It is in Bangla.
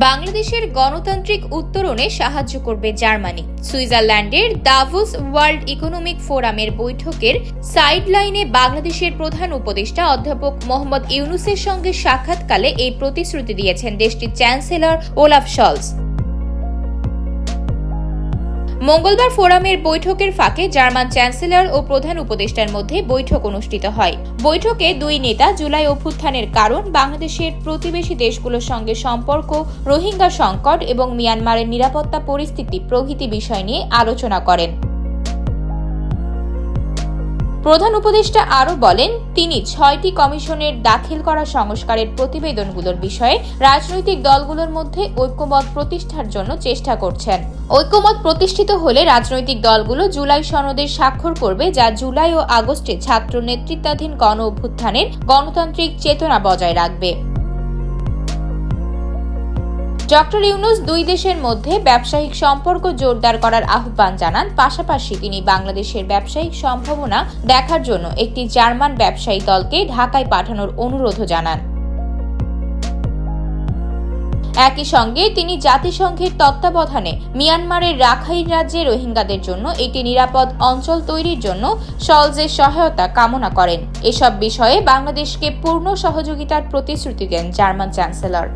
বাংলাদেশের গণতান্ত্রিক উত্তরণে সাহায্য করবে জার্মানি। সুইজারল্যান্ডের দাভোস ওয়ার্ল্ড ইকোনমিক ফোরামের বৈঠকের সাইডলাইনে বাংলাদেশের প্রধান উপদেষ্টা অধ্যাপক মোহাম্মদ ইউনূসের সঙ্গে সাক্ষাৎকালে এই প্রতিশ্রুতি দিয়েছেন দেশটির চ্যান্সেলর ওলাফ শলজ। মঙ্গলবার ফোরামের বৈঠকের ফাঁকে জার্মান চ্যান্সেলর ও প্রধান উপদেষ্টার মধ্যে বৈঠক অনুষ্ঠিত হয়। বৈঠকে দুই নেতা জুলাই অভ্যুত্থানের কারণ, বাংলাদেশের প্রতিবেশী দেশগুলোর সঙ্গে সম্পর্ক, রোহিঙ্গা সংকট এবং মিয়ানমারের নিরাপত্তা পরিস্থিতি প্রভৃতি বিষয় নিয়ে আলোচনা করেন। প্রধান উপদেষ্টা আরও বলেন, তিনি ৬টি কমিশনের দাখিল করা সংস্কারের প্রতিবেদনগুলোর বিষয়ে রাজনৈতিক দলগুলোর মধ্যে ঐক্যমত প্রতিষ্ঠার জন্য চেষ্টা করছেন। ঐক্যমত প্রতিষ্ঠিত হলে রাজনৈতিক দলগুলো জুলাই সনদে স্বাক্ষর করবে, যা জুলাই ও আগস্টে ছাত্র নেতৃত্বাধীন গণ অভ্যুত্থানের গণতান্ত্রিক চেতনা বজায় রাখবে। ডক্টর ইউনূস দুই দেশের মধ্যে ব্যবসায়িক সম্পর্ক জোরদার করার আহ্বান জানান। পাশাপাশি তিনি বাংলাদেশের ব্যবসায়িক সম্ভাবনা দেখার জন্য একটি জার্মান ব্যবসায়ী দলকে ঢাকায় পাঠানোর অনুরোধও জানান। একই সঙ্গে তিনি জাতিসংঘের তত্ত্বাবধানে মিয়ানমারের রাখাইন রাজ্যে রোহিঙ্গাদের জন্য একটি নিরাপদ অঞ্চল তৈরির জন্য শলজের সহায়তা কামনা করেন। এসব বিষয়ে বাংলাদেশকে পূর্ণ সহযোগিতার প্রতিশ্রুতি দেন জার্মান চ্যান্সেলর।